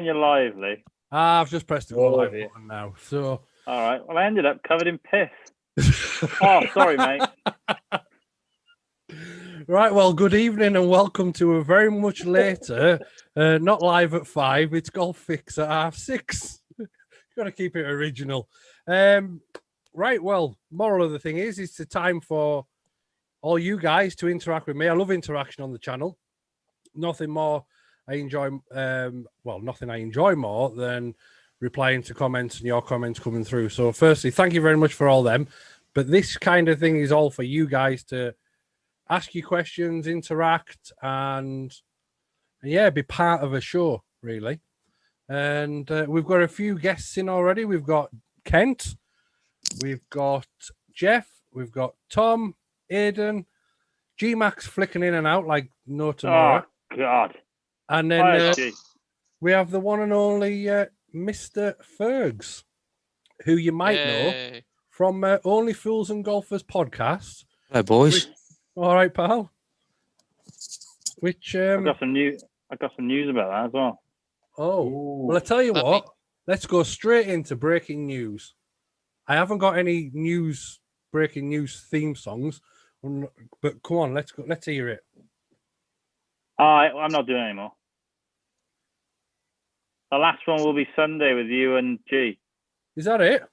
You're lively. I've just pressed the go live button now. So, all right. Well, I ended up covered in piss. Oh, sorry, mate. Right. Well, good evening and welcome to a very much later, not live at 5. It's Golf Fix at 6:30. Got to keep it original. Right. Well, moral of the thing is, it's the time for all you guys to interact with me. I love interaction on the channel. Nothing more I enjoy. Nothing I enjoy more than replying to comments and your comments coming through. So, firstly, thank you very much for all them. But this kind of thing is all for you guys to ask you questions, interact, and be part of a show, really. And we've got a few guests in already. We've got Kent, we've got Jeff, we've got Tom, Aidan, G-Max flicking in and out like no tomorrow. Oh, God. And then we have the one and only Mr. Fergs, who you might know from Only Fools and Golfers podcast. Hello, boys. All right, pal. Which I got some news about that as well. Oh, well, I tell you what. Let's go straight into breaking news. I haven't got any breaking news theme songs, but come on, let's go. Let's hear it. I'm not doing it anymore. The last one will be Sunday with you and G. Is that it?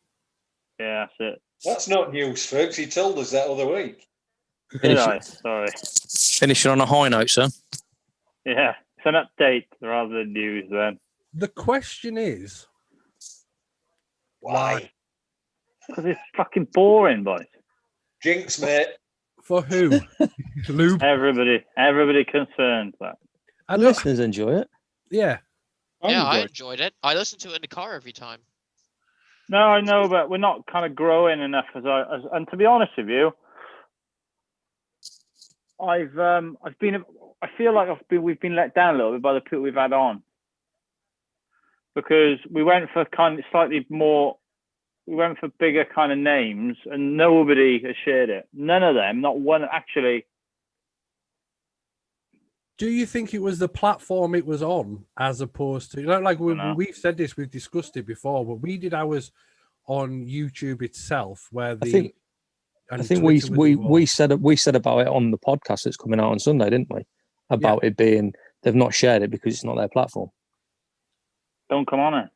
Yeah, that's it. That's not news, folks. He told us that other week. Sorry. Finishing on a high note, son. Yeah, it's an update rather than news then. The question is, why? Because it's fucking boring, boys. Jinx, mate. For who? Lube? Everybody concerned. And listeners enjoy it. Yeah. I enjoyed it. I listen to it in the car every time. No, I know, but we're not kind of growing enough and to be honest with you, I feel like we've been let down a little bit by the people we've had on, because we went for bigger kind of names and nobody has shared it. None of them, not one actually. Do you think it was the platform it was on as opposed to we've said this, we've discussed it before, but we did ours on YouTube itself where I think we said about it on the podcast that's coming out on Sunday, didn't we? About it being they've not shared it because it's not their platform. Don't come on it.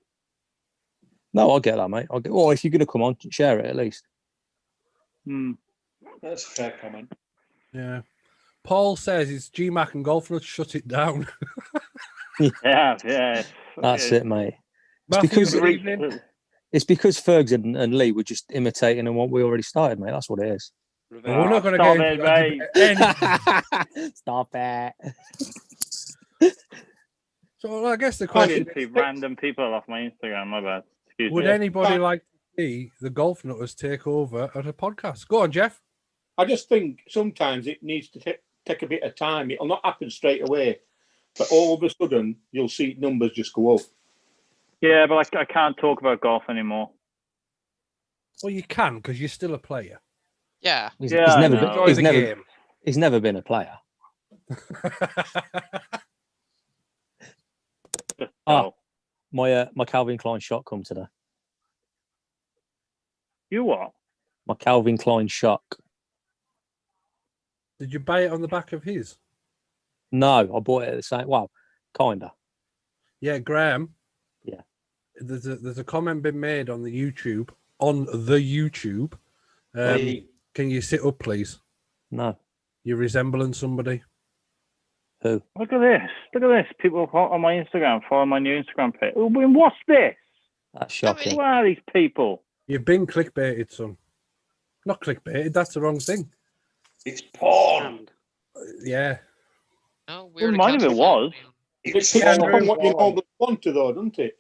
No, I'll get that, mate. If you're going to come on, share it at least. That's a fair comment. Yeah. Paul says it's GMAC and Golf Nuts, shut it down. Yeah. That's it, mate. It's because Fergs and Lee were just imitating on what we already started, mate. That's what it is. We're not going to get into it. Stop it. So I guess the question is, random people off my Instagram. My bad. Would anybody like to see the Golf Nutters take over at a podcast? Go on, Jeff. I just think sometimes it needs to take a bit of time. It'll not happen straight away, but all of a sudden you'll see numbers just go up. Yeah, but I can't talk about golf anymore. Well, you can because you're still a player. Yeah. He's never been a player. My Calvin Klein shot come today. You what? My Calvin Klein shock. Did you buy it on the back of his? No, I bought it at the same. Well, kinda. Yeah, Graham. Yeah. There's a comment been made on the YouTube. Can you sit up, please? No. You're resembling somebody. Who? Look at this. People on my Instagram follow my new Instagram page. What's this? That's shocking. Who are these people? You've been clickbaited, son. Not clickbaited. That's the wrong thing. It's porn. Yeah. Oh, weird. Mine of it was. It's on what you normally want to, though, doesn't it?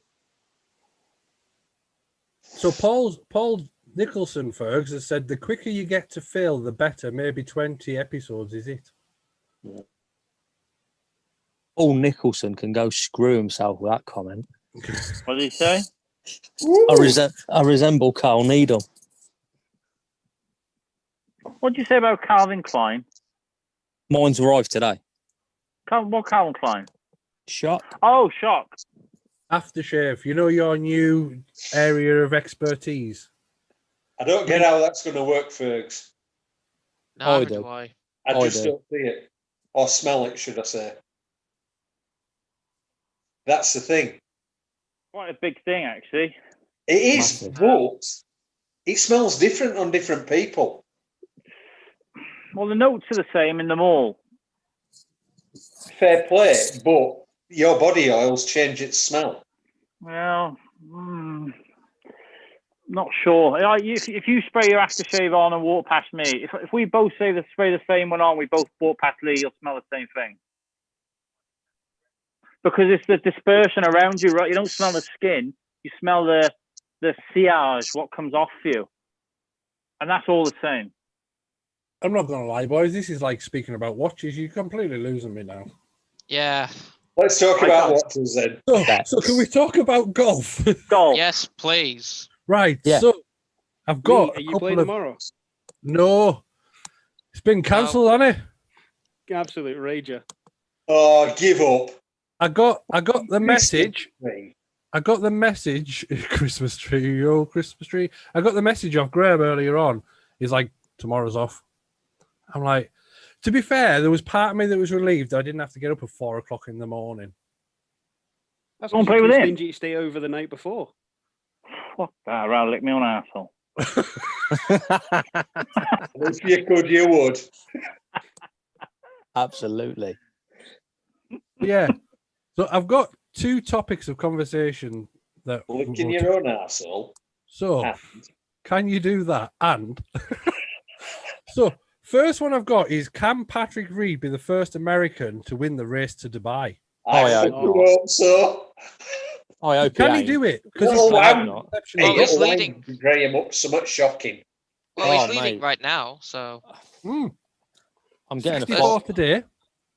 So Paul Nicholson, Fergs, has said the quicker you get to fail, the better. Maybe 20 episodes, is it? Yeah. Paul Nicholson can go screw himself with that comment. What did he say? I resemble Carl Needham. What did you say about Calvin Klein? Mine's arrived today. What Calvin Klein? Shock. Oh, Shock. Aftershave, you know your new area of expertise. I don't get how that's going to work, Fergs. Neither do. do I. I I just do. don't see it. Or smell it, should I say. That's the thing. Quite a big thing, actually. It is, Massive. but it smells different on different people. Well, the notes are the same in them all. Fair play, but your body oils change its smell. Well, not sure. If you spray your aftershave on and walk past me, if we both spray the same one on, we both walk past Lee, you'll smell the same thing. Because it's the dispersion around you, right? You don't smell the skin, you smell the sillage, what comes off you. And that's all the same. I'm not gonna lie, boys. This is like speaking about watches. You're completely losing me now. Yeah. Let's talk about watches then. So can we talk about golf? Golf. Yes, please. Right. Yeah. So I've got Are a you couple playing of tomorrow? no. It's been cancelled, hasn't it? Absolute rager. Oh, give up. I got the message. Me. I got the message. Christmas tree, oh Christmas tree. I got the message off Graham earlier on. He's like, tomorrow's off. I'm like, to be fair, there was part of me that was relieved I didn't have to get up at 4 o'clock in the morning. That's Go and because play you're with too him. stingy to stay over the night before. Fuck that, I'd rather lick me on an arsehole. If you could, you would. Absolutely. Yeah. So I've got 2 topics of conversation that. Licking your own arsehole. So, And can you do that? And so, first one I've got is: can Patrick Reed be the first American to win the race to Dubai? Oh, I yeah. fucking hope so. I hope Can he ain't. do it? Because Little I hope lamb. not. exceptional. Well, he's leading. Graham up so much shocking. Well, he's Oh, leading mate. right now, so I'm getting a 64 flight. today.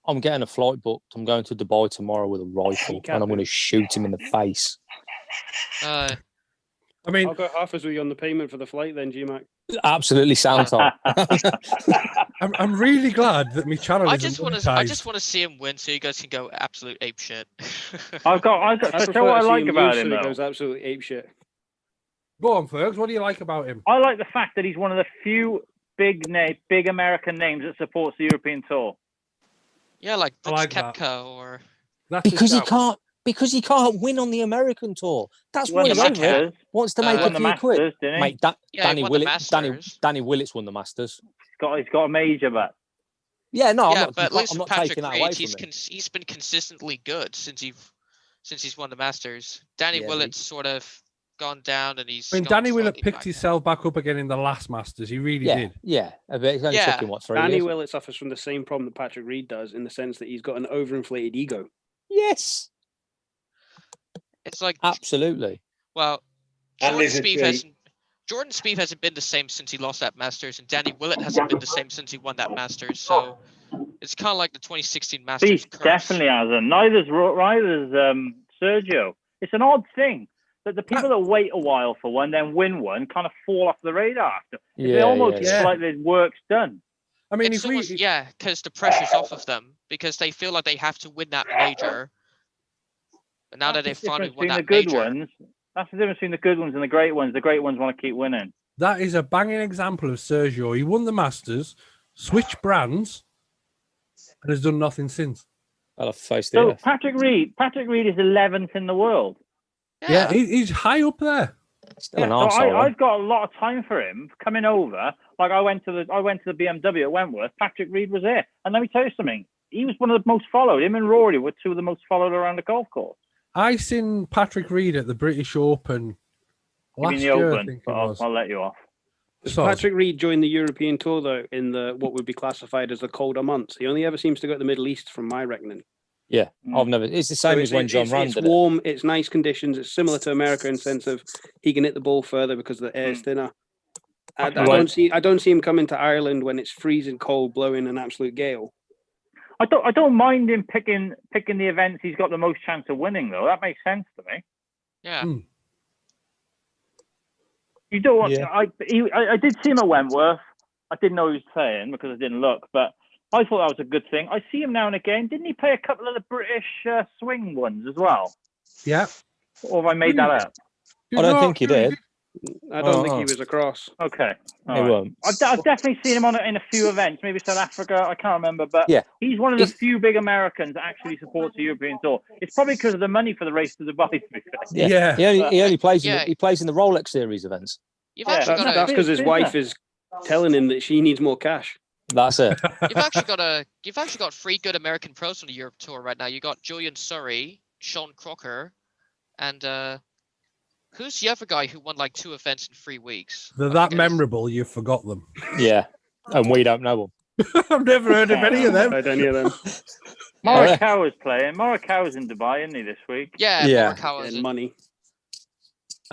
I'm getting a flight booked. I'm going to Dubai tomorrow with a rifle, and I'm going to shoot him in the face. uh, I mean, I'll go half as we on the payment for the flight then, G-Mac. Absolutely sound time. I'm really glad that my channel I isn't just want to. monetized. I just want to see him win, so you guys can go absolute ape shit. I've got. I So prefer what I to see like him about lose him, so he though, goes absolutely apeshit. Go on, Fergs. What do you like about him? I like the fact that he's one of the few big American names that supports the European Tour. Yeah, like I Brooks like that. Koepka or That's because a he shout. can't. Because he can't win on the American tour. That's He won why the he's over it. Masters. Wants to He make won a the few quid. Masters, didn't he? Mate, Yeah, he Danny won the Willits. Danny Masters. Willits won the Masters. He's got a major, but Yeah, no, yeah, I'm but not listen, taking Patrick that away Reed, from him. he's been consistently good since he's won the Masters. Danny Yeah, Willett's sort of gone down, and he's. I mean, gone Danny Willett slightly picked back himself back up again in the last Masters. He really Yeah, did. yeah. I bet it only Yeah. took him, what, 3 Danny years? Willett suffers from the same problem that Patrick Reed does in the sense that he's got an overinflated ego. Yes, It's like absolutely. well, And Jordan he's a Spieth hasn't been the same since he lost that Masters, and Danny Willett hasn't been the same since he won that Masters. So it's kind of like the 2016 Masters Beast curse. definitely hasn't. Neither's Sergio. It's an odd thing that the people that wait a while for one, then win one, kind of fall off the radar after. They almost yeah. feel like their work's done. I mean, It's if we almost, yeah, because the pressure's off of them because they feel like they have to win that major. But now that they've finally won that major, ones. That's the difference between the good ones and the great ones. The great ones want to keep winning. that is a banging example of Sergio. He won the Masters, switched brands, and has done nothing since. I'll have to face the So earth. Patrick Reed is 11th in the world. Yeah, he's high up there. Still an So arsehole, I've got a lot of time for him coming over. Like I went to the BMW at Wentworth. Patrick Reed was there, and let me tell you something. He was one of the most followed. Him and Rory were 2 of the most followed around the golf course. I seen Patrick Reed at the British Open You last mean the year, I Open? think it But was. I'll let you off. So, Patrick Reed joined the European Tour though in the what would be classified as the colder months. He only ever seems to go to the Middle East, from my reckoning. Yeah, Mm. I've never. It's the same So as when John Ram it's did it. warm, it's nice conditions. It's similar to America in the sense of he can hit the ball further because the air's thinner. I don't see him coming to Ireland when it's freezing cold, blowing an absolute gale. I don't mind him picking the events he's got the most chance of winning though. That makes sense to me. yeah. You don't want. Yeah. I did see him at Wentworth. I didn't know he was playing because I didn't look, but I thought that was a good thing. I see him now and again. Didn't he play a couple of the British swing ones as well? yeah. Or have I made that up? I don't think he did. I don't think he was across. Okay. All He right. won't. I've definitely seen him in a few events, maybe South Africa. I can't remember, but Yeah. he's one of the He's- few big Americans that actually supports the European Tour. It's probably because of the money for the race to Dubai. To be fair. Yeah. He only plays Yeah. he plays in the Rolex Series events. You've Yeah, actually got That's a because his wife business. is telling him that she needs more cash. That's it. you've actually got three good American pros on the Europe tour right now. You got Julian Surrey, Sean Crocker, and who's the other guy who won like 2 events in 3 weeks? They're I that forget his- memorable, you forgot them. Yeah. And we don't know him. I've never heard of any of them. Heard any of them? Morikawa's playing. Morikawa's in Dubai, isn't he, this week? Yeah, Yeah. Morikawa's And in. money.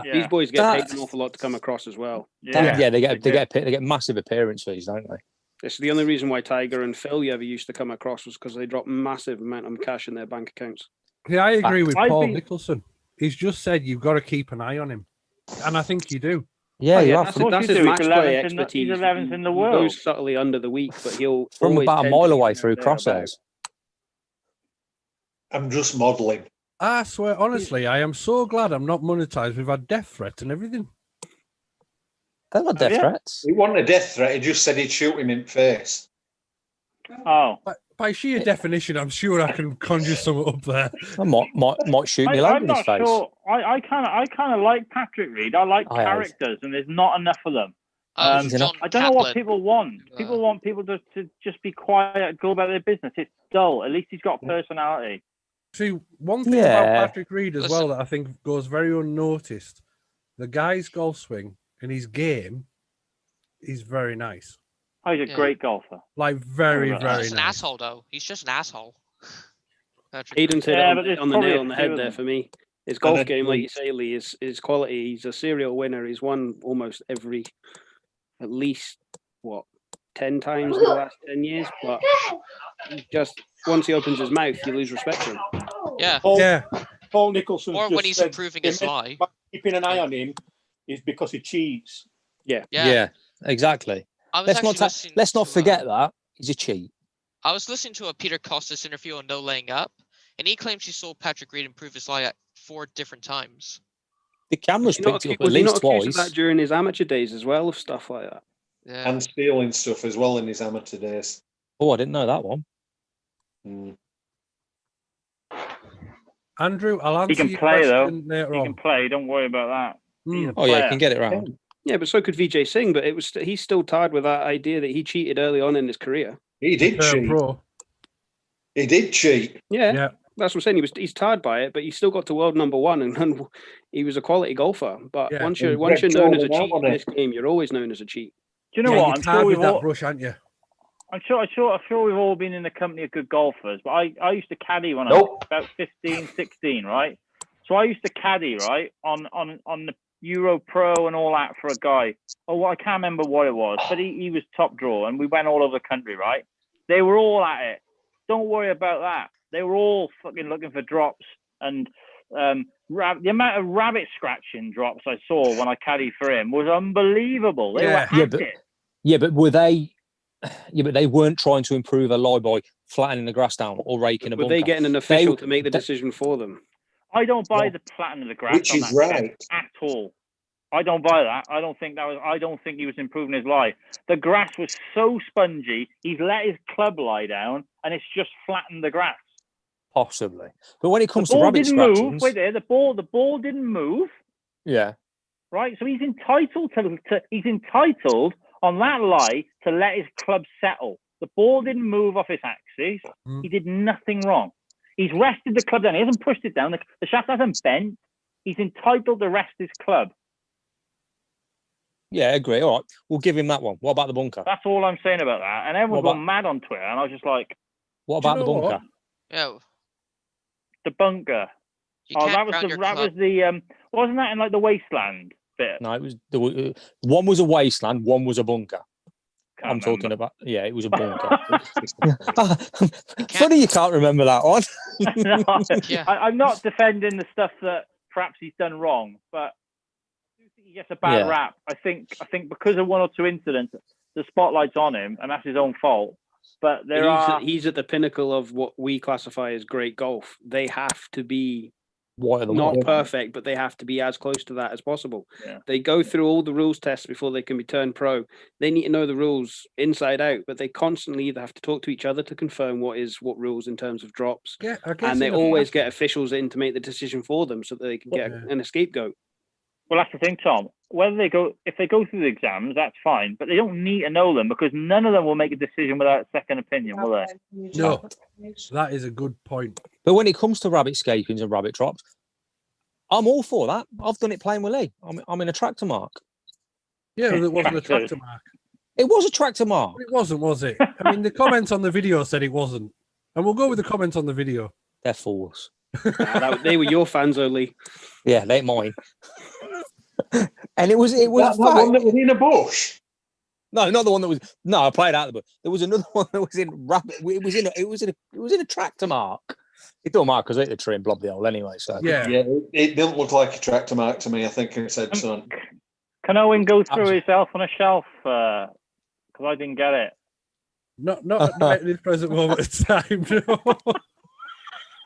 Yeah. These boys get That- paid an awful lot to come across as well. Yeah, they do. get massive appearance fees, don't they? It's the only reason why Tiger and Phil ever used to come across was because they dropped massive amount of cash in their bank accounts. Yeah, I agree with I'd Paul be- Nicholson. He's just said you've got to keep an eye on him. And I think you do. Yeah, Oh, you yeah, have. that's From, what That's you his do. match He's play 11th in the- expertise. he's 11th in the He world. goes subtly under the week, but he'll from always about a tend mile to away be through there or crosshairs. I'm just modelling. I swear, honestly, I am so glad I'm not monetized. We've had death threats and everything. They're not death yeah. threats. He wasn't a death threat. He just said he'd shoot him in the face. Oh. By sheer definition, I'm sure I can conjure something up there. I might shoot me I'm in his not face. sure. I kind of like Patrick Reed. I like I have. characters, and there's not enough of them. He's John I don't know what Kaplan. people want. People want people to just be quiet, go about their business. It's dull. At least he's got personality. See, one thing about Yeah. Patrick Reed as well that I think goes very unnoticed, the guy's golf swing and his game is very nice. Oh, he's a Yeah. great golfer. Like very, He's He's very just an nice. asshole, though. He's just an asshole. Patrick Aiden's hit Yeah, it but there's on the probably nail a on the few head of there them. for me. His golf then game, like he- you say, Lee, is quality. He's a serial winner. He's won almost at least 10 times in the last 10 years. But just once he opens his mouth, you lose respect for him. Yeah. Yeah, Paul Nicholson. Or when he's improving his lie. Keeping an eye on him is because he cheats. Yeah. Exactly. I was Let's actually not listening let's not to, forget that he's a cheat. I was listening to a Peter Costas interview on No Laying Up, and he claims he saw Patrick Reed improve his lie at 4 different times. The cameras Was he not picked it up was at he not least accused of twice. that during his amateur days as well, of stuff like that? Yeah. And stealing stuff as well in his amateur days. Oh, I didn't know that one. Mm. Andrew, I'll answer He can your play though. question later He on. can play. Don't worry about that. He's a Oh yeah, you player. can get it round. Yeah, but so could Vijay Singh. But he's still tied with that idea that he cheated early on in his career. He did cheat. Pro. He did cheat. Yeah, Yeah. that's what I'm saying. He's tied by it, but he still got to world number one, and he was a quality golfer. But Yeah. once And you're Greg known as a told him cheat out in on this game, you're always known as a cheat. Do you know Yeah, what? you're I'm tied sure with we've that all. brush, aren't you? I'm sure we've all been in the company of good golfers, but I used to caddy when I Nope. was about 15, 16, right? So I used to caddy, right, on the Euro Pro and all that for a guy. Oh, well, I can't remember what it was, but he was top draw, and we went all over the country, right? They were all at it. Don't worry about that. They were all fucking looking for drops, and the amount of rabbit scratching drops I saw when I caddied for him was unbelievable. They were Yeah. at it. Yeah, but were they? Yeah, but they weren't trying to improve a lie by flattening the grass down or raking a Were bunker. they getting an official to make the they- decision for them? I don't buy Yeah. the platinum of the grass Which on is that right. set at all. I don't buy that. I don't think he was improving his lie. The grass was so spongy. He's let his club lie down, and it's just flattened the grass. Possibly, but when it The comes to ball rabbit didn't move. scratchings, Wait there. The ball didn't move. yeah, Right. So he's entitled on that lie to let his club settle. The ball didn't move off his axis. Mm. He did nothing wrong. He's rested the club down. He hasn't pushed it down. The shaft hasn't bent. He's entitled to rest his club. yeah, I agree. All right, we'll give him that one. What about the bunker? That's all I'm saying about that. And everyone's What gone mad on Twitter, and I was just like, What Do you about the know bunker? what? Yeah. the bunker. You Oh, can't that was ground your club. wasn't that in like the wasteland bit? No, it was one was a wasteland, one was a bunker. Can't I'm talking remember. about. Yeah, it was a bunker. Funny you can't remember that one. No, Yeah. I'm not defending the stuff that perhaps he's done wrong, but I do think he gets a bad Yeah. rap. I think because of one or two incidents, the spotlight's on him, and that's his own fault. But He's at the pinnacle of what we classify as great golf. They have to be whiter than not white. perfect, but they have to be as close to that as possible. Yeah. They go through all the rules tests before they can be turned pro. They need to know the rules inside out, but they constantly either have to talk to each other to confirm what rules in terms of drops, Yeah, I guess and they in a- always get officials in to make the decision for them so that they can get Yeah. an scapegoat. Well, that's the thing, Tom. If they go through the exams, that's fine, but they don't need to know them because none of them will make a decision without a second opinion, will they? No, that is a good point. But when it comes to rabbit scapings and rabbit drops, I'm all for that. I've done it playing with Lee. I'm in a tractor mark. Yeah, it wasn't a tractor mark. It was a tractor mark. It wasn't, was it? I mean, the comments on the video said it wasn't. And we'll go with the comments on the video. They're fools. They were your fans only. Yeah, they ain't mine. And it was That one that was in a bush. No, not the one that was. No, I played out the book. There was another one that was in rabbit. It was in a tractor mark. It don't matter because I hit the tree and blob the hole anyway. So Yeah. Yeah, it didn't look like a tractor mark to me. I think it said son. Can Owen go through himself on a shelf? Because I didn't get it. Not at this present moment in time. No.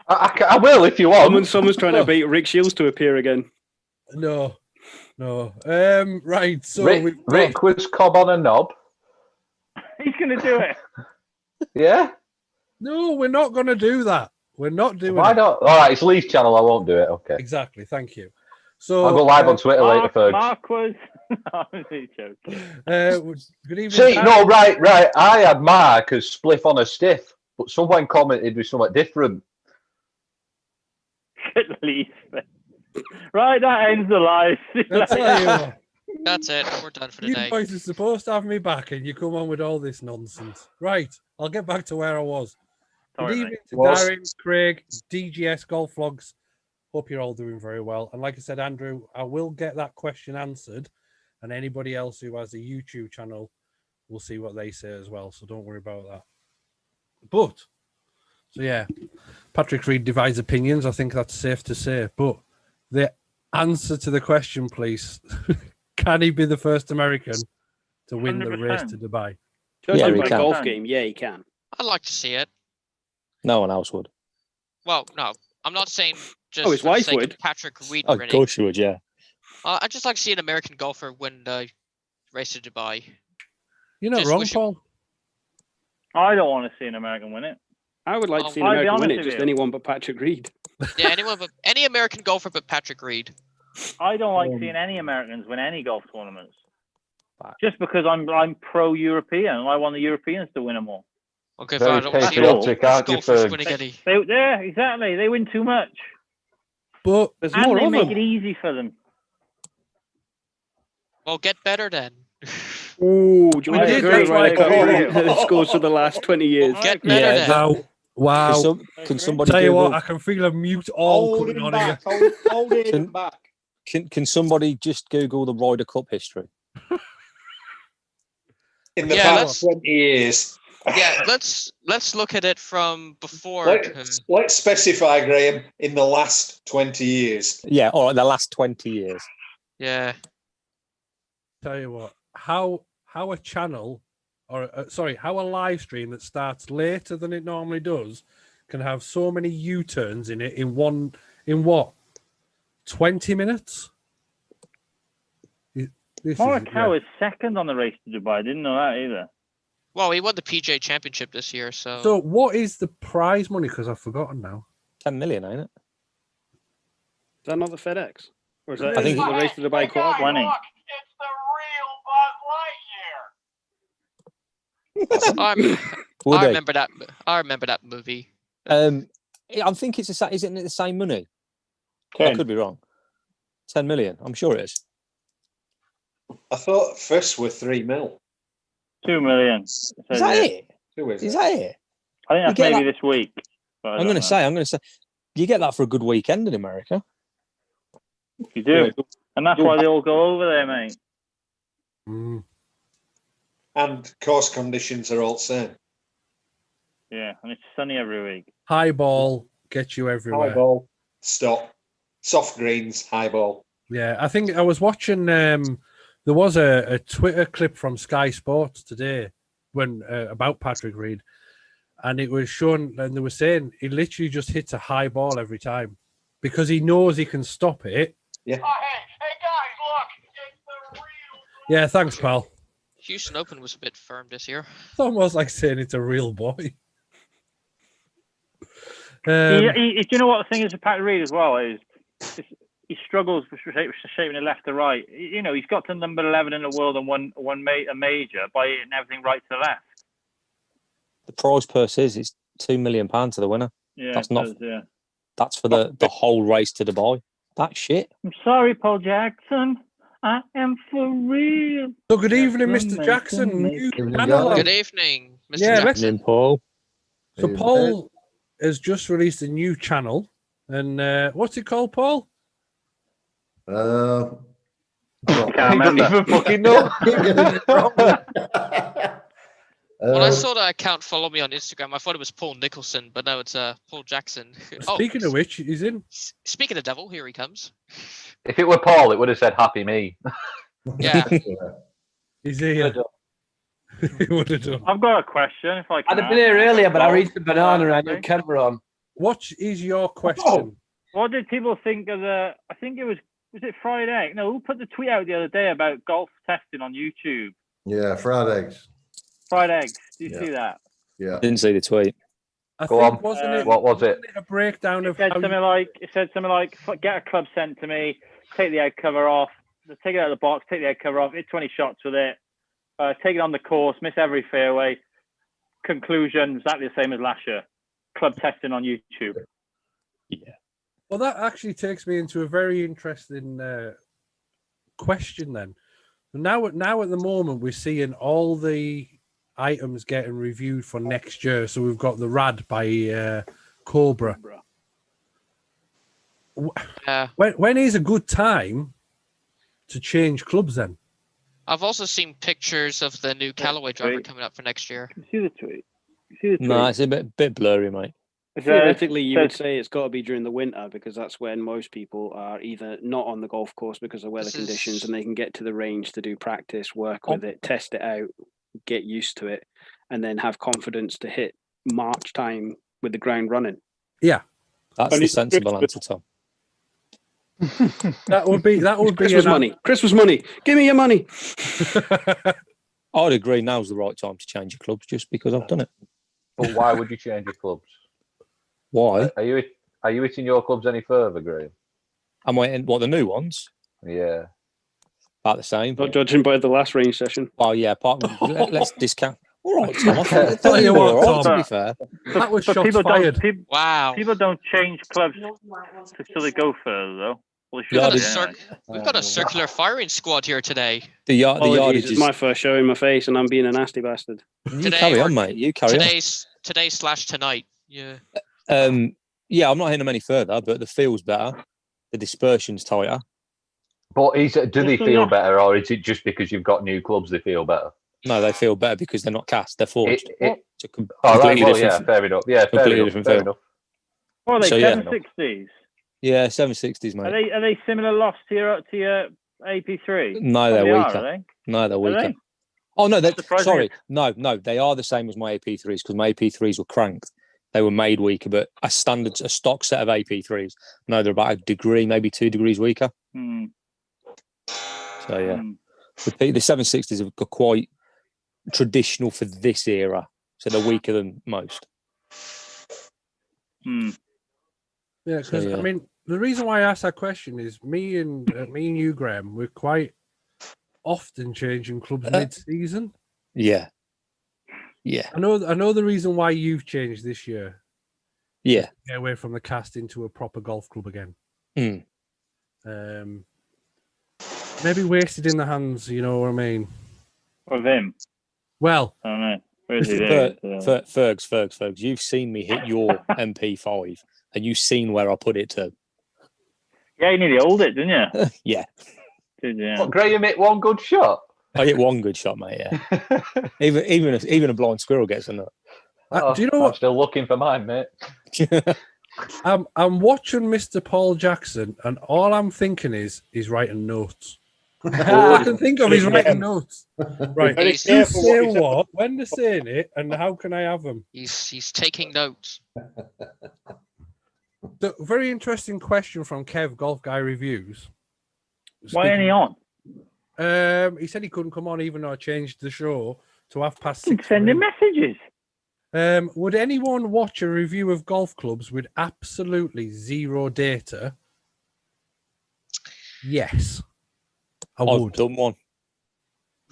I will if you want. Someone's trying to bait Rick Shields to appear again. No. Right. So Rick was cob on a knob. He's going to do it. Yeah. No, we're not going to do that. We're not doing Why it. not? All right, it's Lee's channel. I won't do it. Okay. Exactly. Thank you. So I'll go live on Twitter later, Fergs. Mark was. I was joking. good evening. See, Pat. no, right. I had Mark as spliff on a stiff, but someone commented with something different. At least. Right, that ends the live. I'll tell you what, That's it. We're done for the you day. boys are supposed to have me back, and you come on with all this nonsense. Right. I'll get back to where I was. Sorry, Good evening mate. to Was. Darren, Craig, DGS Golf Vlogs. Hope you're all doing very well. And like I said, Andrew, I will get that question answered. And anybody else who has a YouTube channel will see what they say as well. So don't worry about that. But, so yeah, Patrick Reed divides opinions. I think that's safe to say. But the answer to the question, please. Can he be the first American to win the race 100%. to Dubai? Yeah, Judging he by can. golf game, yeah, he can. I'd like to see it. No one else would. Well, no, I'm not saying just his for the wife sake of would. Patrick Reed Oh, of winning. course you would. Yeah. I'd just like to see an American golfer win the race to Dubai. You're not Just wrong, wish it- Paul. I don't want to see an American win it. I would like to see an I'll be American win honest it, with just you. anyone but Patrick Reed. Yeah, any American golfer but Patrick Reed. I don't like seeing any Americans win any golf tournaments. Right. Just because I'm pro-European and I want the Europeans to win them all. Okay, Very fine. I don't want to see patriotic, any aren't you, golfers Ferg? winning any. Yeah, exactly. They win too much. But There's And more they of make them. it easy for them. Well, get better then. Ooh, do you want I to did, go that's why right I got up rid the scores for the last 20 years? Get Yeah, better yeah, then. wow. Can somebody Tell you Google, what, I can feel a mute all Hold coming him on back. here. Hold him Can- back. can somebody just Google the Ryder Cup history? In the Yeah, past 20 years. Yeah, let's look at it from before. Let's specify, Graham, in the last 20 years. Yeah, all right, the last 20 years. Yeah. Tell you what, how a channel or how a live stream that starts later than it normally does can have so many U-turns in it in what 20 minutes. This Morikawa is second on the race to Dubai. I didn't know that either. Well, he won the PJ Championship this year, so. So what is the prize money? Because I've forgotten now. 10 million, ain't it? Is that not the FedEx? Or is that I think the race to Dubai quad? 20. I, Would I they? remember that. I remember that movie. I think it's isn't it the same money? I 10. could be wrong. 10 million. I'm sure it is. I thought first were 3 mil. 2 million. Is that it? Who is Is it? that it? I think You that's get maybe that- this week. but I I'm don't going know. to say, you get that for a good weekend in America. You do. And that's why they all go over there, mate. Mm. And course conditions are all the same. Yeah, and it's sunny every week. High ball gets you High everywhere. ball, stop. Soft greens, high ball. Yeah, I think I was watching. There was a Twitter clip from Sky Sports today when about Patrick Reed, and it was shown, and they were saying he literally just hits a high ball every time because he knows he can stop it. Yeah. Oh, hey guys, look! It's the real. Yeah, thanks, pal. Houston Open was a bit firm this year. It's almost like saying it's a real boy. Do you know what the thing is with Pat Reed as well is he struggles with shaping it left to right. You know, he's got to number 11 in the world and won a major by hitting everything right to left. The prize purse is £2 million to the winner. Yeah, that's not. yeah. That's for the whole race to Dubai. That shit. I'm sorry, Paul Jackson. I am for real. So good evening, Mr. Jackson. Good evening, Mr. Jackson. Paul. So Paul has just released a new channel, and what's it called, Paul? Can't remember. Even fucking know. When I saw that account follow me on Instagram, I thought it was Paul Nicholson, but no, it's Paul Jackson. Speaking of which, he's in. Speaking of devil, here he comes. If it were Paul, it would have said "Happy Me." Yeah. He's here. He would have done. I've got a question. If I can I'd have been here earlier, but I reached the banana and your camera on. What is your question? Oh, what did people think of the? I think it was it fried egg? No, who put the tweet out the other day about golf testing on YouTube? Yeah, fried eggs. Fried eggs. Do you see that? Yeah. Didn't see the tweet. Go on. What was it? A breakdown of it said something like get a club sent to me, take the egg cover off, take it out of the box, take the egg cover off, hit 20 shots with it, take it on the course, miss every fairway. Conclusion exactly the same as last year. Club testing on YouTube. Yeah. Well, that actually takes me into a very interesting question. Then, now at the moment, we're seeing all the items getting reviewed for next year. So we've got the Rad by Cobra. When is a good time to change clubs? Then I've also seen pictures of the new Callaway driver coming up for next year. See the tweet? No, it's a bit blurry, mate. Theoretically, you would say it's got to be during the winter because that's when most people are either not on the golf course because of weather conditions and they can get to the range to do practice, work with it, test it out, get used to it, and then have confidence to hit March time with the ground running. Yeah, that's the sensible answer, Tom. That would be Christmas money. Christmas money. Give me your money. I'd agree. Now's the right time to change your clubs, just because I've done it. But why would you change your clubs? Why? Are you hitting your clubs any further, Graham? Am I in the new ones? Yeah. About the same. Not judging by the last range session. Oh yeah, let's discount. All right, Tom. Tell you what, Tom, to be fair. That was shots fired. Wow. People don't change clubs until they go further, though. Well, We've got a circular firing squad here today. The yardage is my first show in my face, and I'm being a nasty bastard. You carry on, mate. You carry on. Today/tonight. Yeah. Yeah, I'm not hitting them any further, but the feel's better. The dispersion's tighter. But do they feel better, or is it just because you've got new clubs they feel better? No, they feel better because they're not cast; they're forged. Yeah, fair enough. Yeah, fair enough. What are they, 760s? Yeah, 760s, mate. Are they similar loss to your AP3? No, they're weaker. Are they? No, they're weaker. They? Oh no, sorry. No, they are the same as my AP3s because my AP3s were cranked. They were made weaker, but a stock set of AP3s, no, they're about a degree, maybe 2 degrees weaker. So yeah, the 760s are quite traditional for this era, so they're weaker than most. Yeah, because I mean, the reason why I asked that question is me and you, Graham, we're quite often changing clubs mid-season. Yeah. I know the reason why you've changed this year. Yeah. Get away from the cast into a proper golf club again. Maybe wasted in the hands, you know what I mean? Of him. Well, I don't know. Where's he Fergs, you've seen me hit your MP5 and you've seen where I put it to. Yeah, you nearly hold it, didn't you? Yeah. Did you? What, Graham hit one good shot? I hit one good shot, mate, yeah. even a blind squirrel gets a nut. Do you know what? I'm still looking for mine, mate. I'm watching Mr. Paul Jackson, and all I'm thinking is he's writing notes. All I can think of is writing notes. Right. Who say what, when they're saying it, and how can I have them? He's taking notes. The very interesting question from Kev Golf Guy Reviews. Why ain't he on? He said he couldn't come on even though I changed the show to 6:30. Send him messages. Would anyone watch a review of golf clubs with absolutely zero data? Yes, I I've would. done one.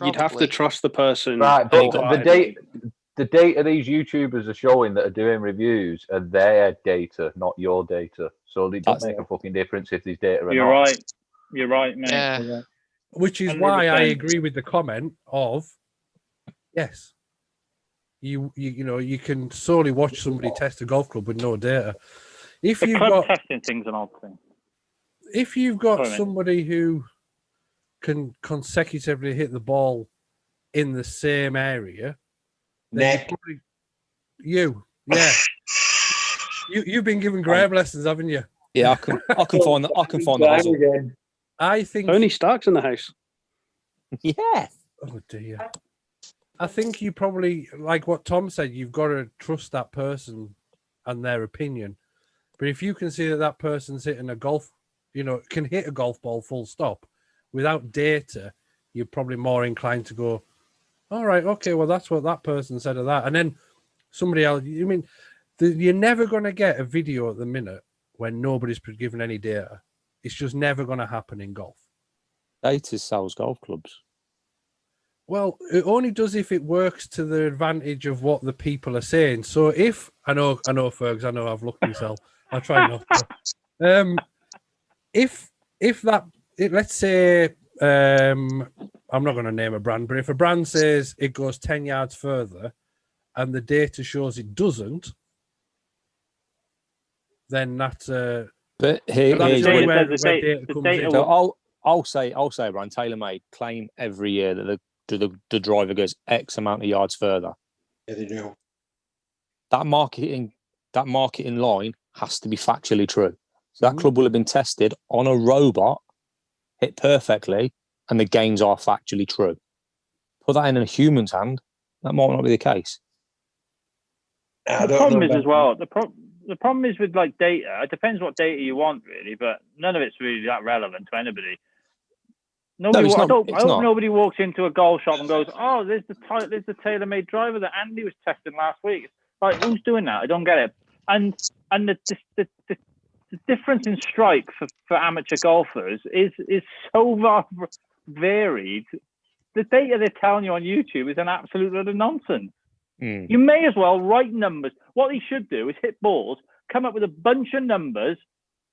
You'd have to Probably. trust the person. Right, but wholeheartedly. the data these YouTubers are showing that are doing reviews are their data, not your data. So it doesn't make a fucking difference if there's data or You're not. right. You're right, mate. Yeah. Which is why I 100%. agree with the comment of yes. You know you can solely watch somebody test a golf club with no data. If The you've club got testing thing's an odd thing. if you've got Sorry, mate. somebody who can consecutively hit the ball in the same area, then Neck. yeah. You've been giving grab lessons, haven't you? Yeah, I can find the hustle. Again. I think Tony Stark's in the house. Yeah. oh dear. I think you probably like what Tom said, you've got to trust that person and their opinion. But if you can see that that person's hitting a golf, can hit a golf ball full stop without data, you're probably more inclined to go, all right, okay, well, that's what that person said of that. And then somebody else, you're never going to get a video at the minute when nobody's given any data. It's just never going to happen in golf. Data sells golf clubs. Well, it only does if it works to the advantage of what the people are saying. So if I know, Fergs, I know I've looked myself. I try not to. Let's say, I'm not going to name a brand, but if a brand says it goes 10 yards further and the data shows it doesn't, then that's But here's where the data comes data in. So I'll say, Brian, TaylorMade claim every year that the driver goes X amount of yards further. Yeah, they do. That marketing line has to be factually true. So that club will have been tested on a robot, hit perfectly, and the gains are factually true. Put that in a human's hand, that might not be the case. The problem is as well. The problem is with like data. It depends what data you want, really, but none of it's really that relevant to anybody. I hope nobody walks into a golf shop and goes, "Oh, there's the TaylorMade driver that Andy was testing last week." Like, who's doing that? I don't get it. And the difference in strike for amateur golfers is so varied. The data they're telling you on YouTube is an absolute load of nonsense. You may as well write numbers. What they should do is hit balls, come up with a bunch of numbers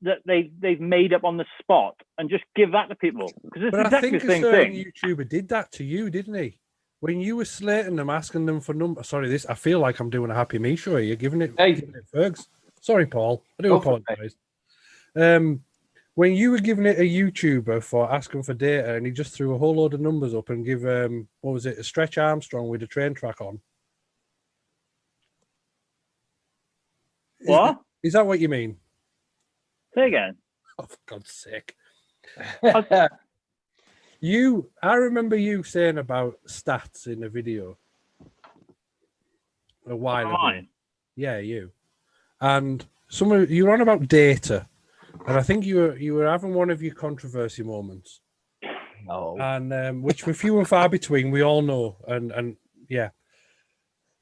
that they've made up on the spot, and just give that to people, because it's exactly the same thing. YouTuber did that to you, didn't he? When you were slating them, asking them for numbers. Sorry, I feel like I'm doing a Happy Me show. You're giving it Fergs. Sorry, Paul. I do apologize. When you were giving it a YouTuber for asking for data, and he just threw a whole load of numbers up and give a Stretch Armstrong with a train track on. What? Is that what you mean? Say again. Oh, for God's sake. I remember you saying about stats in a video a while ago. Yeah, you. And you were on about data. And I think you were having one of your controversy moments. No. And which were few and far between, we all know. And yeah.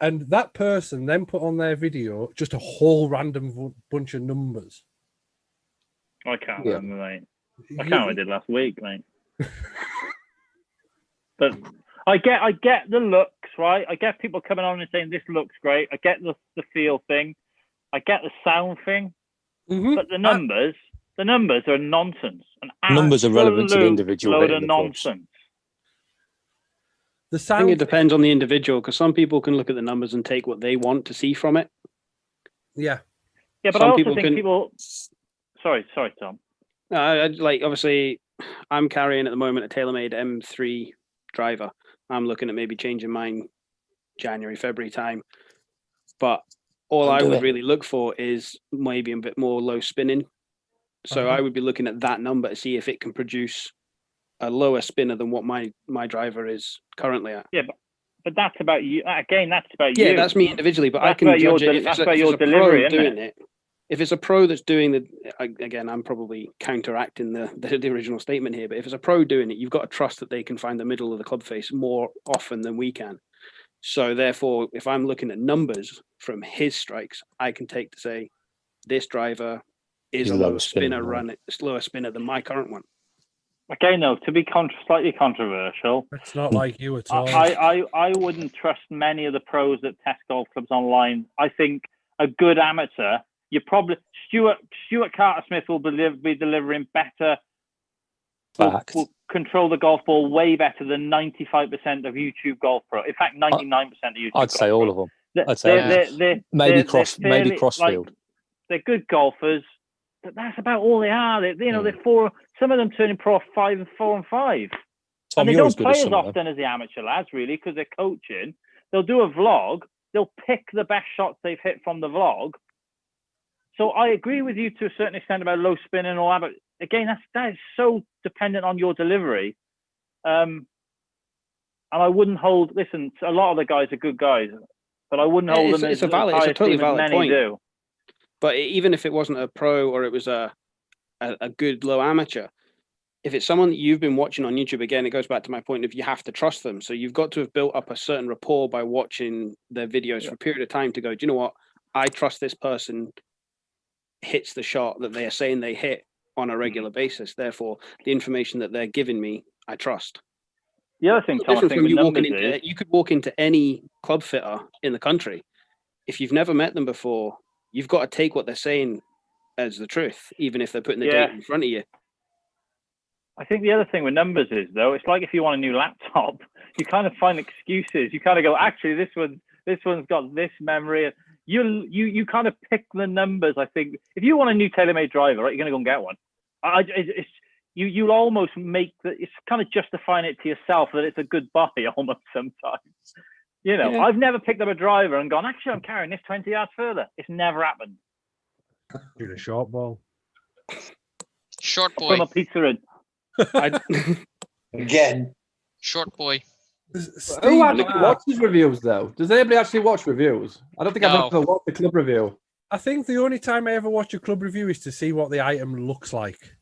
And that person then put on their video just a whole random bunch of numbers. I can't remember, mate. I can't remember I did last week, mate. But I get the looks, right? I get people coming on and saying this looks great. I get the feel thing. I get the sound thing. But the numbers are nonsense. Numbers are relevant to the individual. Load of nonsense. I think it depends on the individual, because some people can look at the numbers and take what they want to see from it. Yeah. Yeah, but I also think people. Sorry, Tom. Obviously, I'm carrying at the moment a TaylorMade M3 driver. I'm looking at maybe changing mine January, February time. But all I would really look for is maybe a bit more low spinning. So I would be looking at that number to see if it can produce a lower spinner than what my driver is currently at. Yeah, but that's about you. Again, that's about you. Yeah, that's me individually, but I can judge it if it's a pro doing it. if it's a pro that's doing again, I'm probably counteracting the original statement here, but if it's a pro doing it, you've got to trust that they can find the middle of the club face more often than we can. So therefore, if I'm looking at numbers from his strikes, I can take to say this driver is a lower slower spinner than my current one. Again, though, to be slightly controversial, It's not like you at all. I wouldn't trust many of the pros that test golf clubs online. I think a good amateur, Stuart Carter-Smith will be delivering better, will control the golf ball way better than 95% of YouTube golf pro. In fact, 99% of YouTube. I'd say all of them. I'd say maybe Crossfield. They're good golfers, but that's about all they are. They're four. Some of them turning pro 5 and 4 and 5. And they don't play as often as the amateur lads, really, because they're coaching. They'll do a vlog. They'll pick the best shots they've hit from the vlog. So I agree with you to a certain extent about low spin and all that. But again, that is so dependent on your delivery. And I wouldn't hold. Listen, a lot of the guys are good guys, but I wouldn't hold them as high it's a totally valid point. Do. But even if it wasn't a pro or it was a good low amateur, if it's someone that you've been watching on YouTube, again, it goes back to my point of you have to trust them. So you've got to have built up a certain rapport by watching their videos for a period of time to go, do you know what? I trust this person hits the shot that they are saying they hit on a regular basis. Therefore, the information that they're giving me, I trust. The other thing, Tom, I think you could walk into any club fitter in the country. If you've never met them before, you've got to take what they're saying as the truth, even if they're putting the date in front of you. I think the other thing with numbers is, though, it's like if you want a new laptop, you kind of find excuses. You kind of go, actually, this one's got this memory. You kind of pick the numbers. I think if you want a new TaylorMade driver, right, you're going to go and get one. You'll almost it's kind of justifying it to yourself that it's a good buy almost sometimes. I've never picked up a driver and gone, actually, I'm carrying this 20 yards further. It's never happened. Shoot a short ball. Short boy. Put a pizza in. Again. Short boy. Who actually watches reviews, though? Does anybody actually watch reviews? I don't think I've ever watched a club review. I think the only time I ever watch a club review is to see what the item looks like.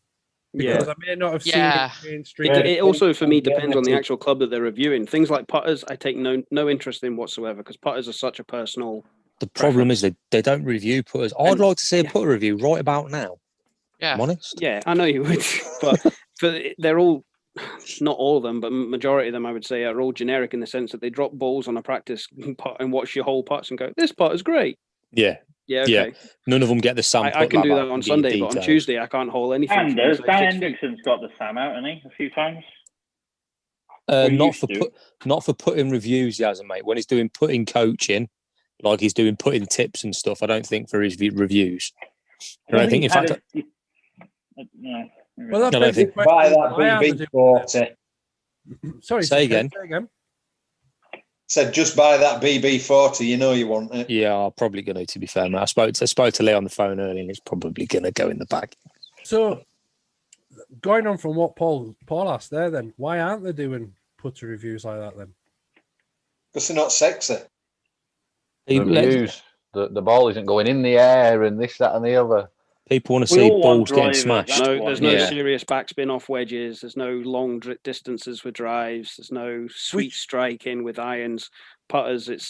Because I may not have seen it mainstream. It also, for me, depends on the actual club that they're reviewing. Things like putters, I take no interest in whatsoever because putters are such a personal. The problem is they don't review putters. I'd like to see a putter review right about now. Yeah, I'm honest. Yeah, I know you would, but they're all, not all of them, but majority of them, I would say, are all generic in the sense that they drop balls on a practice putt and watch your whole putts and go, "This putt is great." Yeah. Yeah, okay. Yeah. None of them get the Sam. I can do that on Sunday, but on Tuesday I can't hold anything. Dan Hendrickson's got the Sam out, hasn't he? A few times. Not for putting reviews, he hasn't, mate. When he's doing putting coaching, like he's doing putting tips and stuff, I don't think for his reviews. I think, in fact, well, I don't think buy that BB40. Sorry, say again. Said just buy that BB40. You know you want it. Yeah, I'm probably going to be fair, mate. I spoke to Lee on the phone earlier, and it's probably going to go in the bag. So, going on from what Paul asked there, then why aren't they doing putter reviews like that then? Because they're not sexy. The reviews, the ball isn't going in the air, and this, that, and the other. People want to see balls getting smashed. There's no serious backspin off wedges. There's no long distances with drives. There's no sweet striking with irons. Putters, it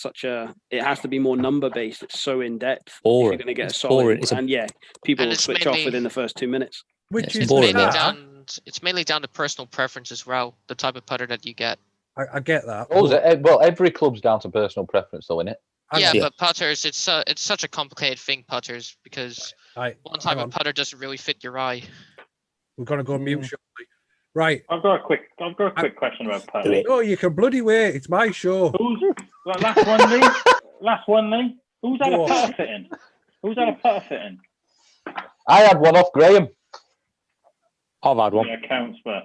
has to be more number based. It's so in depth. If you're going to get a solid, people will switch off within the first 2 minutes. Which is it's mainly down to personal preference as well. The type of putter that you get. I get that. Well, every club's down to personal preference, though, isn't it? Yeah, but putters, it's such a complicated thing, putters, because one type of putter doesn't really fit your eye. We're gonna go mute shortly. Right. I've got a quick question about putters. Oh, you can bloody wait. It's my show. Last one, Lee. Who's had a putter fitting? I had one off Graham. I've had one. Yeah, counts, but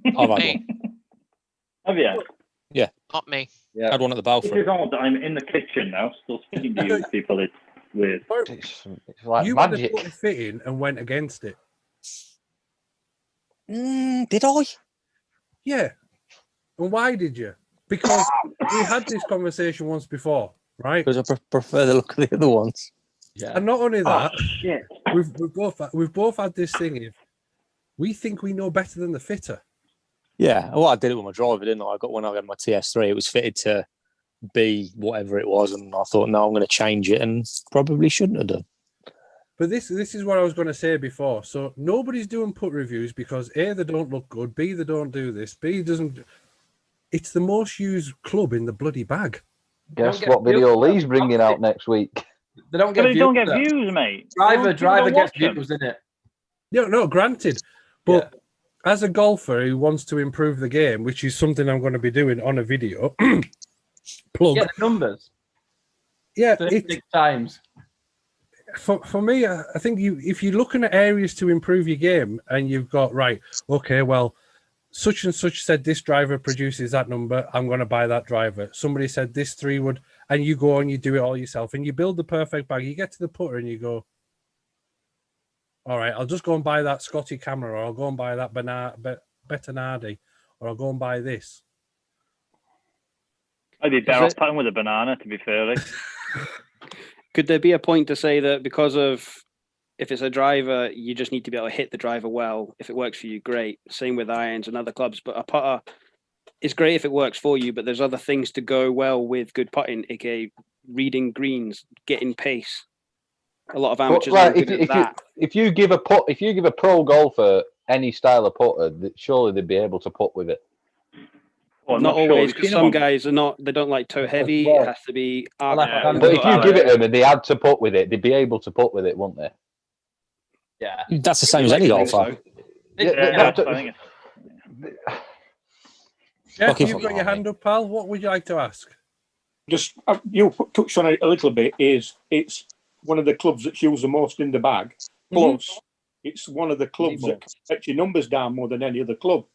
I've had one. Have you? Yeah. Not me. I had one at the Balfour. This is odd. I'm in the kitchen now, still speaking to you people. It's weird. It's like you magic. had a fitting and went against it. Did I? Yeah. And why did you? Because we had this conversation once before, right? Because I prefer the look of the other ones. Yeah. And not only that, shit. we've both had this thing. If we think we know better than the fitter. Yeah, well, I did it with my driver, didn't I? I got when I had my TS3. It was fitted to be whatever it was, and I thought, no, I'm going to change it, and probably shouldn't have done. But this is what I was going to say before. So nobody's doing put reviews because A, they don't look good, B, they don't do this, B doesn't. It's the most used club in the bloody bag. Guess what video Lee's bringing out next week? They don't But get they views. don't get though. views, mate. Driver People gets watch 'em. views, isn't it? No, granted. But as a golfer who wants to improve the game, which is something I'm going to be doing on a video, plug. Yeah, the numbers. Yeah, 36 times. For me, I think if you're looking at areas to improve your game and you've got, right, okay, well, such and such said this driver produces that number, I'm going to buy that driver. Somebody said this 3 would, and you go and you do it all yourself and you build the perfect bag. You get to the putter and you go, all right, I'll just go and buy that Scotty camera, or I'll go and buy that Bettinardi, or I'll go and buy this. I did barrel putting with a banana, to be fair. Like. Could there be a point to say that because of if it's a driver, you just need to be able to hit the driver well? If it works for you, great. Same with irons and other clubs. But a putter is great if it works for you, but there's other things to go well with good putting, aka reading greens, getting pace. A lot of amateurs aren't good at that. If you give a pro golfer any style of putter, surely they'd be able to putt with it. Well, not always, because some guys are not. They don't like toe heavy. It has to be. But if you give it them and they had to putt with it, they'd be able to putt with it, wouldn't they? Yeah, that's the same as any golfer. Jeff, you've got your hand up, pal. What would you like to ask? Just you touched on it a little bit. It's one of the clubs that's used the most in the bag. Plus, it's one of the clubs that gets your numbers down more than any other club.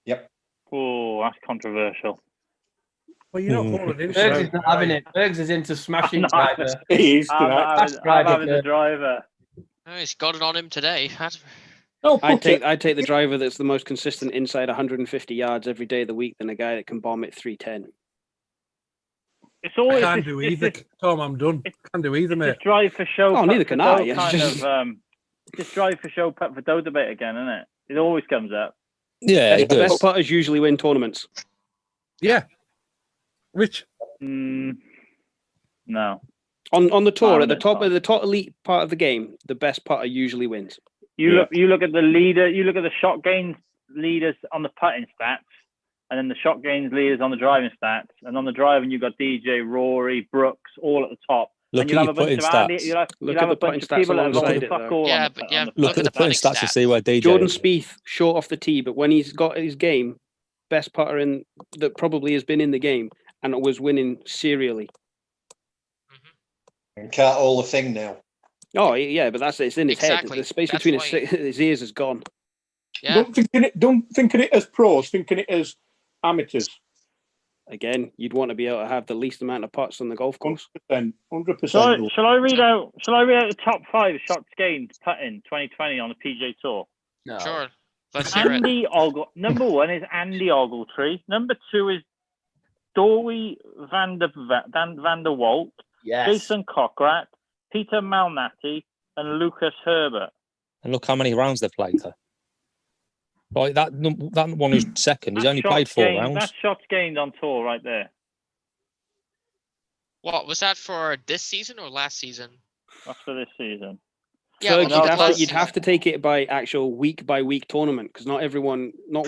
Yep. Oh, that's controversial. Well, you're not calling in. Bergs is not having it. Bergs is into smashing driver. He is I'm having the driver. Oh, he's got it on him today. I'd take the driver that's the most consistent inside 150 yards every day of the week than a guy that can bomb it 310. It's always I can't do either. Tom, I'm done. Can't do either, mate. Just drive for show. Oh, neither can I. Just drive for show, putt for dough debate again, isn't it? It always comes up. Yeah, it does. Best putters usually win tournaments. Yeah. Which? No. On the tour, at the top elite part of the game, the best putter usually wins. You look at the leader. You look at the shot gains leaders on the putting stats, and then the shot gains leaders on the driving stats. And on the driving, you've got DJ, Rory, Brooks, all at the top. Look at your putting stats. Look at the putting stats alongside it. Look at the putting stats to see where DJ. Jordan Spieth, short off the tee, but when he's got his game, best putter in that probably has been in the game and was winning serially. And can't hold the thing now. Oh yeah, but it's in his head. The space between his ears is gone. Yeah. Don't think of it as pros. Think of it as amateurs. Again, you'd want to be able to have the least amount of putts on the golf course. 100%. Shall I read out the top 5 shots gained putting 2020 on the PGA Tour? No. Sure. Let's hear it. Number 1 is Andy Ogletree. Number 2 is Dory van der Walt. Yes. Jason Cockrat, Peter Malnati, and Lucas Herbert. And look how many rounds they've played there. Like that one who's second, he's only played 4 rounds. That's shots gained on tour right there. What was that for this season or last season? That's for this season. Yeah, you'd have to take it by actual week by week tournament because not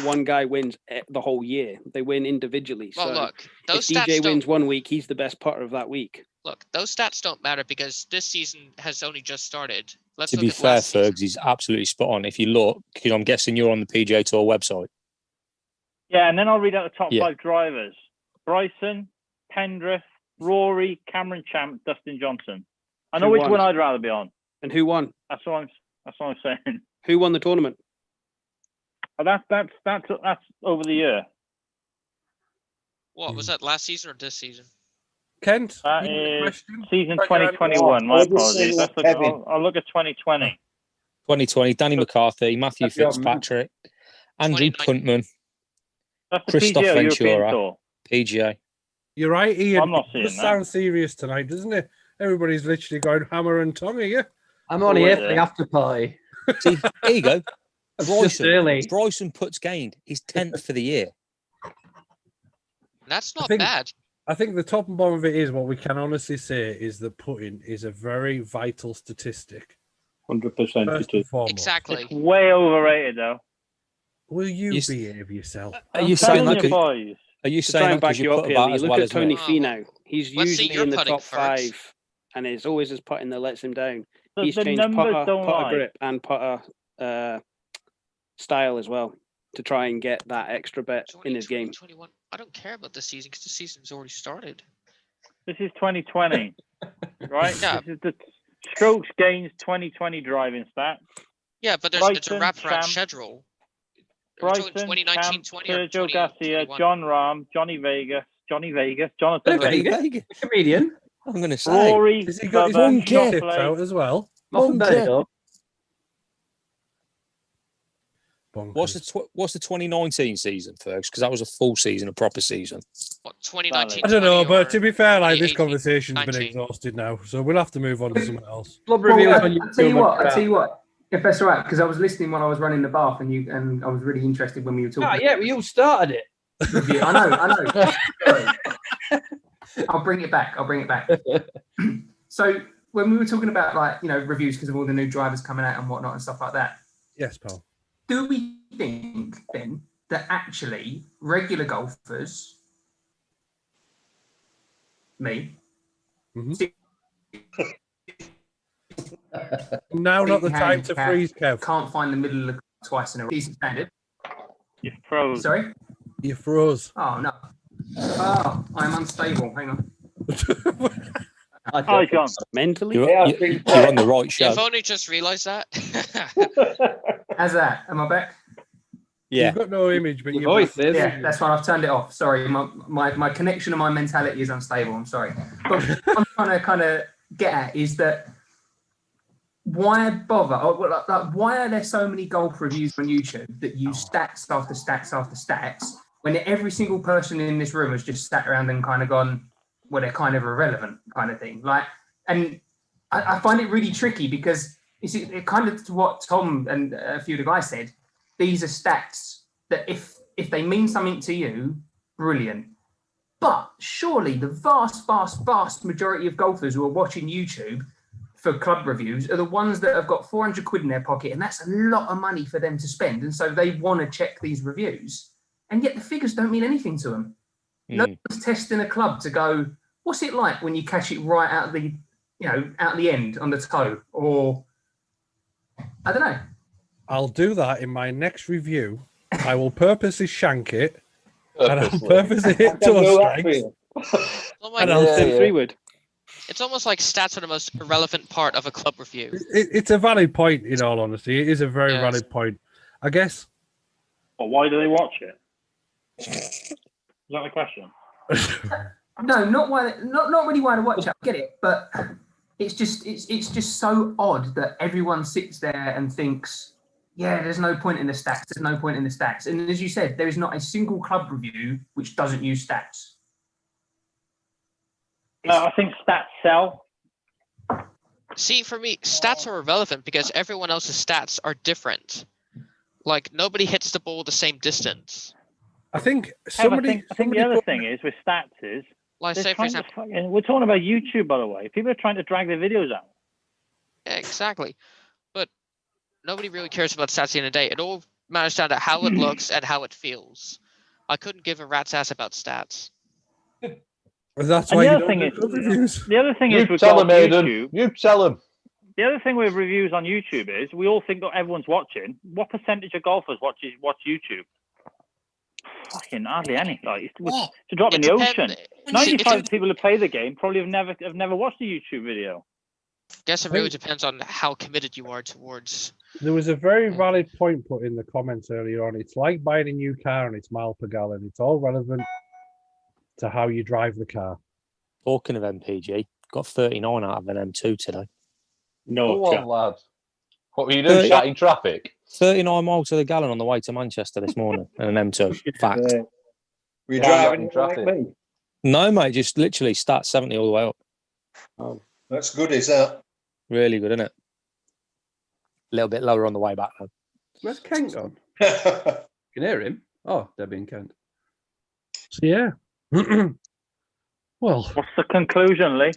one guy wins the whole year. They win individually. Well, so look, those if stats DJ wins 1 week, he's the best putter of that week. Look, those stats don't matter because this season has only just started. To be fair, Fergs, he's absolutely spot on. If you look, because I'm guessing you're on the PGA Tour website. Yeah, and then I'll read out the top 5 drivers: Bryson, Pendrith, Rory, Cameron Champ, Dustin Johnson. I know which one I'd rather be on. And who won? That's what I'm saying. Who won the tournament? That's over the year. What was that, last season or this season? Kent, that is season 2021. My apologies. I'll look at 2020. 2020, Danny McCarthy, Matthew Fitzpatrick, Andrew Puntman, Christoph Ventura, PGA. You're right, Ian. I'm not seeing that. Sounds serious tonight, doesn't it? Everybody's literally going hammer and tongue here. I'm only here for the after party. See, here you go. It's just early. Bryson Putt's gained. He's 10th for the year. That's not think- bad. I think the top and bottom of it is what we can honestly say is that putting is a very vital statistic. 100% First it and is. foremost. Exactly. It's way overrated, though. Will you You- behave yourself? Are you I'm saying telling that? you, 'cause- boys. Are you To saying try that and back because you you up put here, about Lee, as look well at as Tony me? Finau. He's Let's see usually your in the putting top first. 5, and it's always his putting that lets him down. He's The changed numbers putter, don't putter lie. grip, and putter style as well to try and get that extra bet in his game. 21. I don't care about the season because the season's already started. This is 2020, right? Yeah. This is the strokes gains 2020 driving stat. Yeah, but it's a Brighton, wraparound Sam, schedule. We're talking Brighton, 2019, Champ, 20 or Sergio Garcia, 2021. John Rahm, Jonathan Vegas, Jonathan Johnny Vegas, Vegas. Comedian. I'm going to say. Rory, Has he got his Bubba, own Monkey. tips out as well? Muffin Monkey. Bird, What's the 2019 season, Fergus? Because that was a full season, a proper season. What, 2019? I don't know, 20 but or to be fair, like this 2018, conversation's been 19? exhausted now, so we'll have to move on to something else. Club Well, reviews I on tell you YouTube. what, if that's all right, because I was listening when I was running the bath, and I was really interested when we were talking. Oh, yeah, you started it. Review. I know. Sorry. I'll bring it back. So when we were talking about reviews because of all the new drivers coming out and whatnot and stuff like that, Yes, pal. do we think then that actually regular golfers, me, Now not the time to handicap, freeze, Kev. can't find the middle of the twice in a decent standard? You froze. Sorry? You froze. Oh no. Oh, I'm unstable. Hang on. Hi, John. Mentally? You're on the right show. You've only just realised that. How's that? Am I back? Yeah. You've got no image, but Your you're voice back. is. Yeah, that's fine. I've turned it off. Sorry, my connection and my mentality is unstable. I'm sorry. But what I'm trying to kind of get at is that why bother? Why are there so many golf reviews on YouTube that use stats after stats after stats when every single person in this room has just sat around and kind of gone, well, they're kind of irrelevant kind of thing. And I find it really tricky because it kind of to what Tom and a few of the guys said. These are stats that if they mean something to you, brilliant. But surely the vast majority of golfers who are watching YouTube for club reviews are the ones that have got 400 quid in their pocket, and that's a lot of money for them to spend. And so they want to check these reviews, and yet the figures don't mean anything to them. No one's testing a club to go, what's it like when you catch it right out the end on the toe, or I don't know. I'll do that in my next review. I will purposely shank it, and I'll purposely hit toe strikes. And I'll say 3-wood. It's almost like stats are the most irrelevant part of a club review. it's a valid point, in all honesty. It is a very Yes. valid point. I guess. Well, why do they watch it? Is that the question? No, not really why to watch it. I get it, but it's just so odd that everyone sits there and thinks, yeah, there's no point in the stats. There's no point in the stats. And as you said, there is not a single club review which doesn't use stats. I think stats sell. See, for me, stats are irrelevant because everyone else's stats are different. Like, nobody hits the ball the same distance. I think I think the other thing is with stats is Like, they're say, for trying to example, fucking- we're talking about YouTube, by the way. People are trying to drag their videos out. yeah, exactly. But nobody really cares about stats at the end of the day. It all matters down to how it looks and how it feels. I couldn't give a rat's ass about stats. That's And why the you other don't thing do is, club reviews. the other thing You is with tell golf him, Aidan. YouTube. You tell him. The other thing with reviews on YouTube is we all think that everyone's watching. What percentage of golfers watch YouTube? Fucking hardly any. Like it's to drop in the ocean. 95 people who play the game probably have never watched a YouTube video. Guess it really depends on how committed you are towards. There was a very valid point put in the comments earlier on. It's like buying a new car and it's mile per gallon. It's all relevant to how you drive the car. Talking of MPG, got 39 out of an M2 today. Go on, lad. What were you doing? Shouting traffic? 39 miles to the gallon on the way to Manchester this morning in an M2. Fact. Were you driving like me? No, mate, just literally start 70 all the way up. Oh. That's good, is that? Really good, isn't it? A little bit lower on the way back though. Where's Kent gone? Can hear him. Oh, Debbie and Kent. So yeah. Well, what's the conclusion, Lee?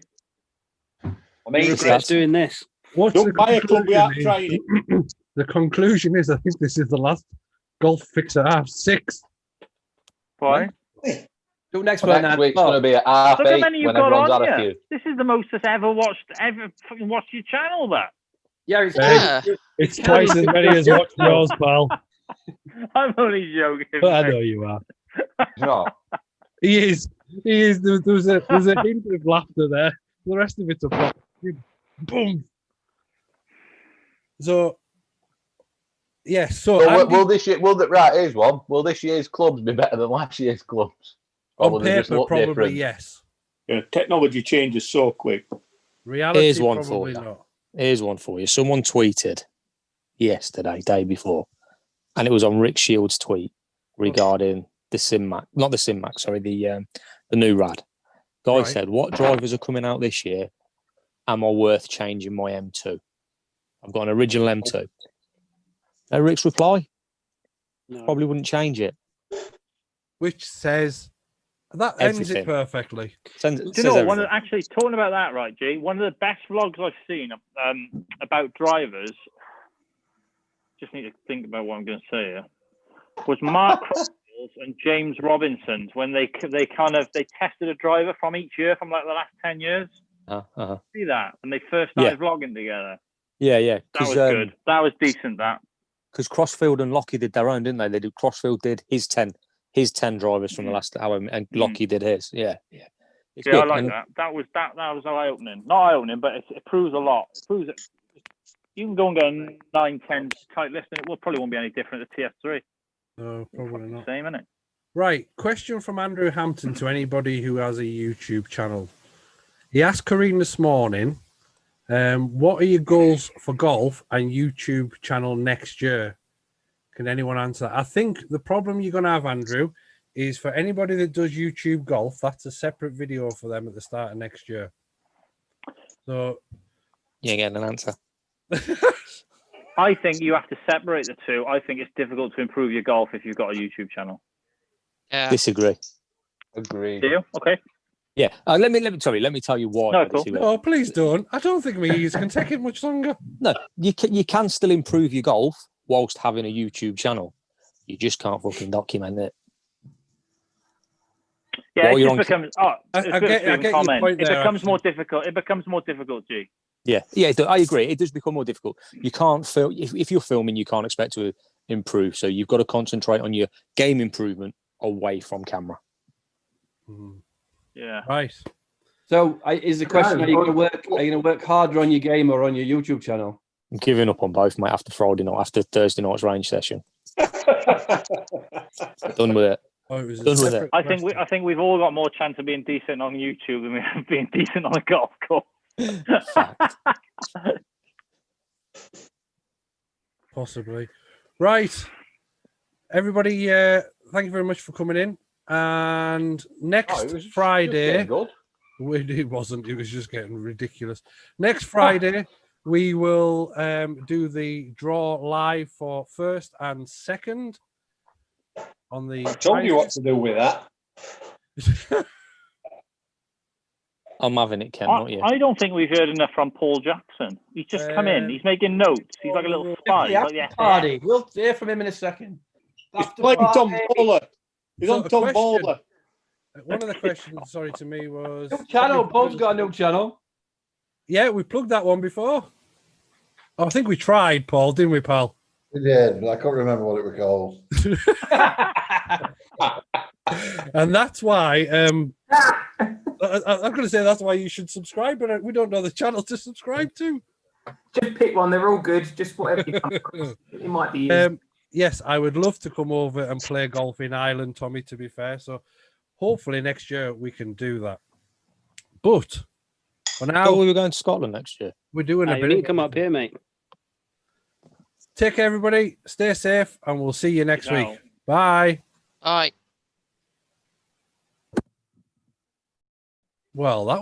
Regrets doing this. What's Don't the buy a club without conclusion trying it. is- The conclusion is, I think this is the last golf fix at half 6. Why? Do next Next one. week's going to be at half Look how 8 many you've when got everyone's on had a here. few. This is the most that's ever fucking watched your channel, that. Yeah, it's Yeah. It's twice as many as watch yours, pal. I'm only joking. But I mate. know you are. No. He is. He is. There's a hint of laughter there. The rest of it's a proper boom. So, yes. So, Well, Andy, will this year? Right? Here's one. Will this year's clubs be better than last year's clubs? Or will on they just paper, look probably different? yes. Yeah, technology changes so quick. Reality, Here's one for probably you. not. Here's one for you. Someone tweeted yesterday, day before, and it was on Rick Shields' tweet regarding the SimMac, not the SimMac, sorry, the new Rad. Guy Right. said, "What drivers are coming out this year? Am I worth changing my M2? I've got an original M2." No, Rick's reply, No. probably wouldn't change it. Which says that ends it Everything. perfectly. Do you know what? Actually, talking about that, right, G? One of the best vlogs I've seen about drivers. Just need to think about what I'm going to say here. Was Mark Crossfield and James Robinson's when they tested a driver from each year from like the last 10 years. See that when they first started vlogging together. Yeah. That was good. That was decent. That because Crossfield and Lockie did their own, didn't they? They did. Crossfield did his 10 drivers from the last hour, and Lockie did his. Yeah. It's I good. like And that. That was eye opening. Not eye opening, but it proves a lot. It proves that you can go and get a 9-10 tight list, and it probably won't be any different to TS3. No, probably not. Same, isn't it? Right. Question from Andrew Hampton to anybody who has a YouTube channel. He asked Corrine this morning, what are your goals for golf and YouTube channel next year? Can anyone answer that? I think the problem you're going to have, Andrew, is for anybody that does YouTube golf, that's a separate video for them at the start of next year. So you ain't getting an answer. I think you have to separate the two. I think it's difficult to improve your golf if you've got a YouTube channel. Yeah. Disagree. Agreed. Do you? Okay. Yeah. Let me tell you why. No, I cool. disagree. no, please don't. I don't think me can take it much longer. No, you can still improve your golf whilst having a YouTube channel. You just can't fucking document it. Yeah, While it you're just on becomes. I get your point there. It becomes more difficult. It becomes more difficult, G. Yeah, I agree. It does become more difficult. You can't film if you're filming. You can't expect to improve. So you've got to concentrate on your game improvement away from camera. Yeah. Right. So is the question: Are you going to work harder on your game or on your YouTube channel? I'm giving up on both, mate. After Friday night, after Thursday night's range session, done with it. Oh, it was a Done with separate it. I think we've all got more chance of being decent on YouTube than we have being decent on a golf course. Possibly. Right. Everybody, thank you very much for coming in. And next Friday, it wasn't. It was just getting ridiculous. Next Friday, we will do the draw live for first and second. On the I told you what to do with that. I'm having it, Ken, not you. I don't think we've heard enough from Paul Jackson. He's just come in. He's making notes. He's like a little spy. He's like, Party. We'll hear from him in a second. He's playing Tom Bowler. He's on Tom Bowler. One of the questions, sorry, to me was... New channel. Paul's got a new channel. Yeah, we plugged that one before. Oh, I think we tried, Paul, didn't we, pal? We did, but I can't remember what it was called. And that's why I'm going to say that's why you should subscribe, but we don't know the channel to subscribe to. Just pick one. They're all good. Just whatever you come across. It might be easy. Yes, I would love to come over and play golf in Ireland, Tommy, to be fair. So hopefully next year we can do that. But for now... we were going to Scotland next year. We're doing a You bit need of... to come up here, mate. Take care, everybody. Stay safe, and we'll see you next week. Bye. All right. Well, that